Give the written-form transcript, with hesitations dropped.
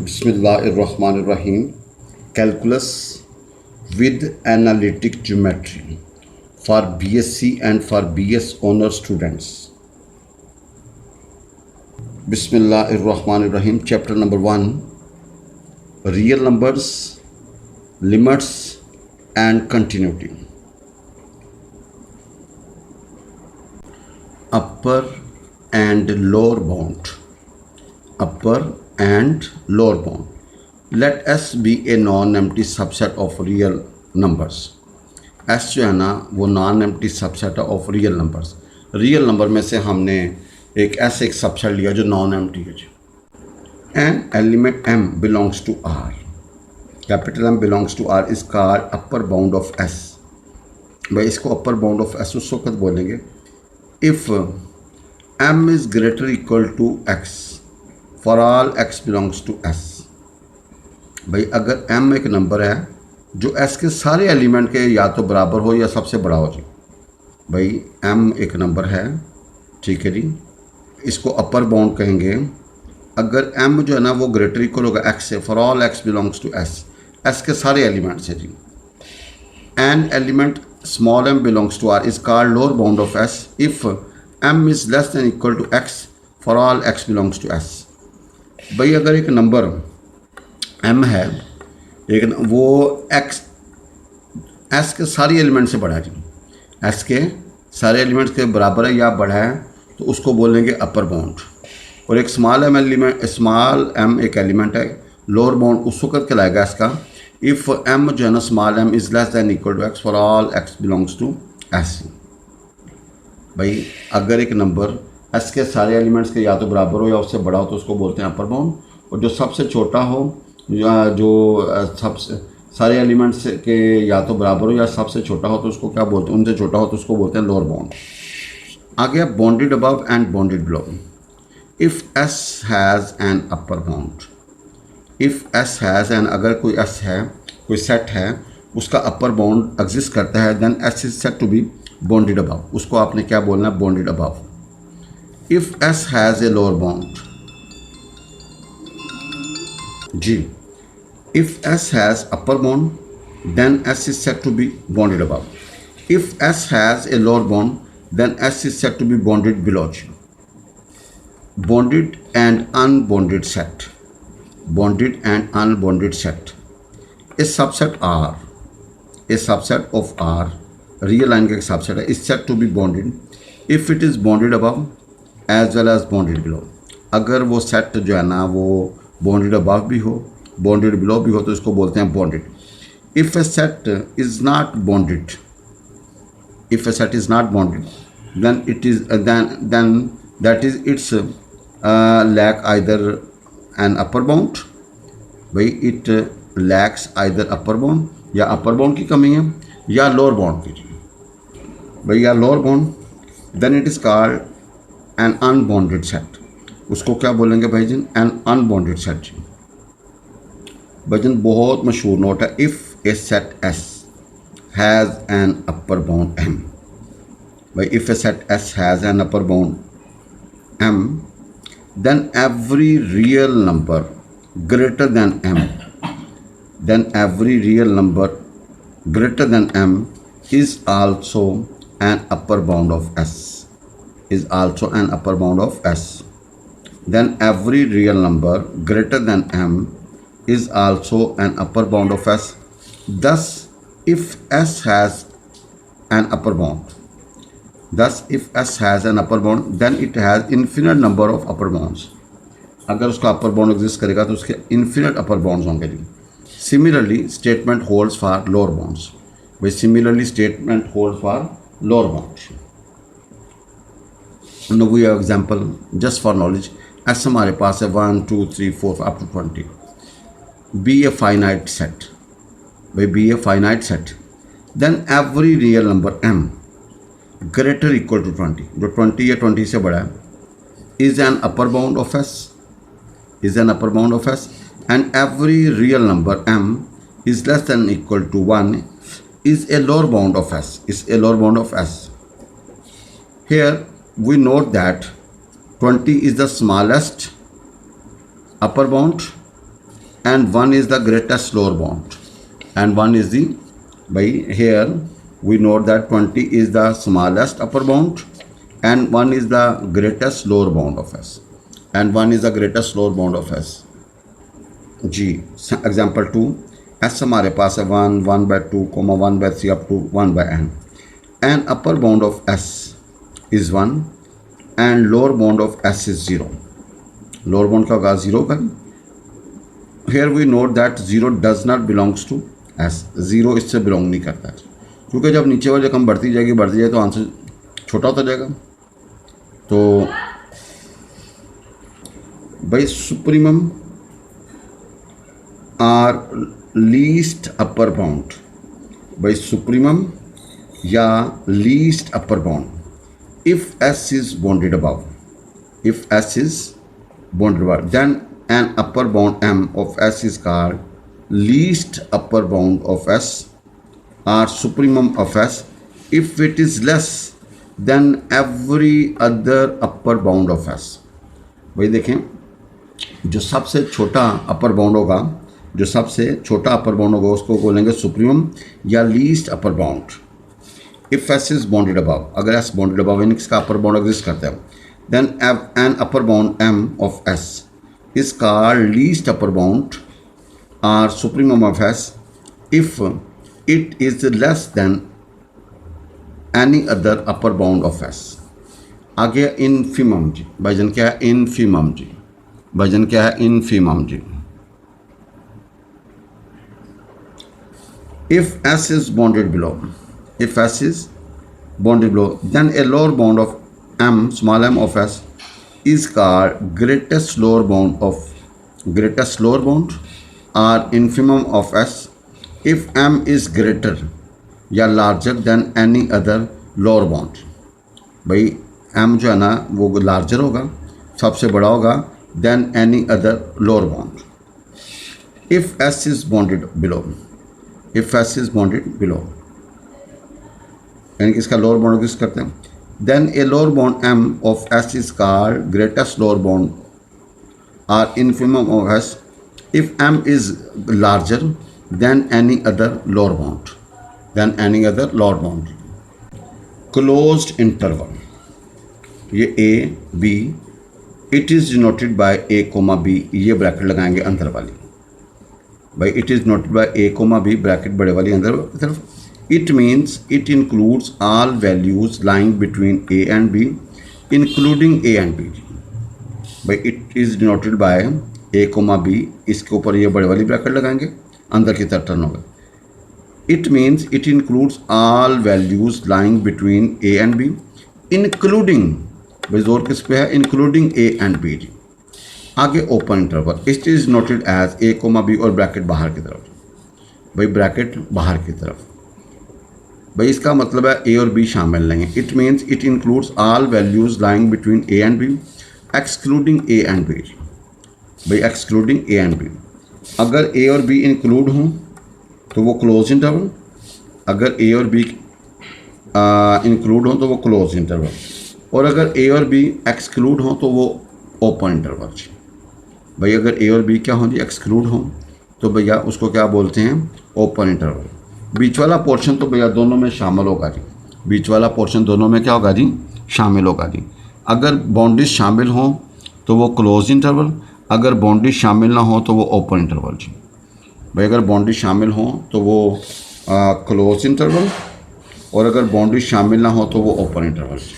Bismillahirrahmanirrahim. Calculus with analytic geometry for BSc and for BS honor students. Bismillahirrahmanirrahim. Chapter number 1, real numbers, limits and continuity. Upper and lower bound. Upper and lower bound. Let S be a non-empty subset of real numbers. S जो है ना वो non empty subset है of real numbers. Real number में से हमने एक ऐसे एक सबसेट लिया जो नॉन एम्प्टी है जी. An element M belongs to R. Capital M belongs to R is called upper bound of S. भाई इसको अपर बाउंड ऑफ S उस वक्त बोलेंगे if M is greater equal to X for all X belongs to S. भाई अगर M एक number है जो S के सारे एलिमेंट के या तो बराबर हो या सबसे बड़ा हो जी. भाई M एक नंबर है, ठीक है जी, इसको अपर बाउंड कहेंगे अगर M जो है ना वो ग्रेटर इक्वल होगा X से for all X belongs to S. S के सारे एलिमेंट्स है जी. An element small m belongs to R is called lower bound of S if M is less than equal to X for all X belongs to S. भाई अगर एक number M है, एक वो X S के सारे element से बड़ा है जी, S के सारे एलिमेंट्स के बराबर है या बड़ा है तो उसको बोलेंगे अपर बाउंड. और एक स्मॉल m एक एलिमेंट है, लोअर बाउंड उस वक्त कहलाएगा इसका इफ़ M जो है ना small m is less than equal to X for all X belongs to S. भाई अगर एक नंबर S के सारे एलिमेंट्स के या तो बराबर हो या उससे बड़ा हो तो उसको बोलते हैं अपर बाउंड. और जो सबसे छोटा हो या जो सबसे सारे एलिमेंट्स के या तो बराबर हो या सबसे छोटा हो तो उसको क्या बोलते हैं, उनसे छोटा हो तो उसको बोलते हैं लोअर बाउंड. आगे bonded above and bonded below. If S has an upper bound. If S has N, अगर कोई S है, कोई सेट है, उसका अपर बाउंड एग्जिस्ट करता है, then S is set to be bounded above. उसको आपने क्या बोलना है, bounded above. If S has a lower bound जी. If S has upper bound, then S is said to be bounded above. If S has a lower bound, then S is said to be bounded below. Bounded and unbounded set. Bounded and unbounded set. A subset R, a subset of R, real line का एक subset है, is said to be bounded if it is bounded above as well as bounded below. अगर वो set जो है ना वो bounded above भी हो, बॉन्डेड बिलो भी हो तो इसको बोलते हैं bounded. If a set is not bounded, if a set is not bounded then it is then that is its lack either an upper bound. भाई it lacks either upper bound, या upper bound की कमी है या lower bound की. भाई या lower bound, then it is called an unbounded set. उसको क्या बोलेंगे भाई जी, एन अनबॉन्डेड सेट जी. भजन बहुत मशहूर नोट है. If a set S has an upper bound M. भाई if a set S has an upper bound M, then every real number greater than M, then every real number greater than M is also an upper bound of S, is also an upper bound of S. Then every real number greater than M is also an upper bound of S. Thus, if S has an upper bound, then it has infinite number of upper bounds. अगर उसका upper bound exist करेगा तो उसके infinite upper bounds होंगे जी. Similarly, statement holds for lower bounds. भाई similarly statement holds for lower bounds. Now we have example just for knowledge. S हमारे पास है 1 2 3 4 up to 20. Be a finite set. Be a finite set. Then every real number M greater equal to 20, जो 20 या 20 से बड़ा है, is an upper bound of S, is an upper bound of S. And every real number M is less than equal to 1 is a lower bound of S, is a lower bound of S. Here we note that 20 is the smallest upper bound and 1 is the greatest lower bound, and 1 is the, by here we note that 20 is the smallest upper bound and 1 is the greatest lower bound of S, and 1 is the greatest lower bound of S. जी example 2, S हमारे पास है 1, 1/2, 1/3 up to 1/n, and upper bound of S is 1 and lower bound of S is 0. Lower bound का होगा 0 का. Here we note that 0 does not belongs to S. 0 इससे belong नहीं करता है, क्योंकि जब नीचे वाली रकम बढ़ती जाए तो आंसर छोटा होता जाएगा. तो भाई supremum or least upper bound, भाई सुप्रीमम या least upper bound if S is bounded above, if S is bounded above, then an upper bound M of S is called least upper bound of S or supremum of S if it is less than every other upper bound of S. भाई देखें, जो सबसे छोटा upper bound होगा, जो सबसे छोटा upper bound होगा उसको बोलेंगे सुप्रीमम या least upper bound. If S is bounded above, अगर S bounded above यानी इसका अपर बाउंड एग्जिस्ट करता है, then an upper bound M of S is called least upper bound or supremum of S if it is less than any other upper bound of S. आगे infimum जी, भाईजान क्या है infimum जी, भाईजान क्या है infimum ji. If S is bounded below, if S is bounded below, then a lower bound of M, small m of S is called greatest lower bound or infimum of S if M is greater या larger than any other lower bound. भाई M जो है ना वो larger होगा, सबसे बड़ा होगा than any other lower bound. If S is bounded below, if S is bounded below यानी कि इसका लोअर बाउंड किस करते हैं, then a lower bound M of S is called greatest lower bound or infimum of S if M is larger than any other lower bound, than any other lower bound. Closed interval, ये A B, it is denoted by A, B, ये bracket लगाएंगे अंदर वाली. भाई it is denoted by A, B bracket बड़े वाली अंदर तरफ. It means it includes all values lying between A and B, including A and B. भाई it is denoted by A, B, इसके ऊपर ये बड़े वाली ब्रैकेट लगाएंगे, अंदर की तरफ टर्न होगा. It means it includes all values lying between A and B, including, भाई जोर किस पे है, including A and B. आगे open interval, it is noted as A, B और ब्रैकेट बाहर की तरफ. भाई ब्रैकेट बाहर की तरफ, भाई इसका मतलब है ए और बी शामिल नहीं है. It means it includes all values lying between A and B excluding A and B. भाई एक्सक्लूडिंग ए एंड बी, अगर ए और बी इंक्लूड हों तो वो क्लोज इंटरवल, अगर ए और बी इंक्लूड हों तो वो क्लोज इंटरवल, और अगर ए और बी एक्सक्लूड हों तो वो ओपन इंटरवल. भाई अगर ए और बी क्या हों जी, एक्सक्लूड हों तो भैया उसको क्या बोलते हैं, ओपन इंटरवल. बीच वाला पोर्शन तो भैया दोनों में शामिल होगा जी, बीच वाला पोर्शन दोनों में क्या होगा जी, शामिल होगा जी. अगर बाउंड्रीज शामिल हों तो वो क्लोज इंटरवल, अगर बाउंड्रीज शामिल ना हो तो वो ओपन इंटरवल जी. भाई अगर बाउंड्रीज शामिल हों तो वो क्लोज इंटरवल, और अगर बाउंड्रीज शामिल ना हो तो वो ओपन इंटरवल जी.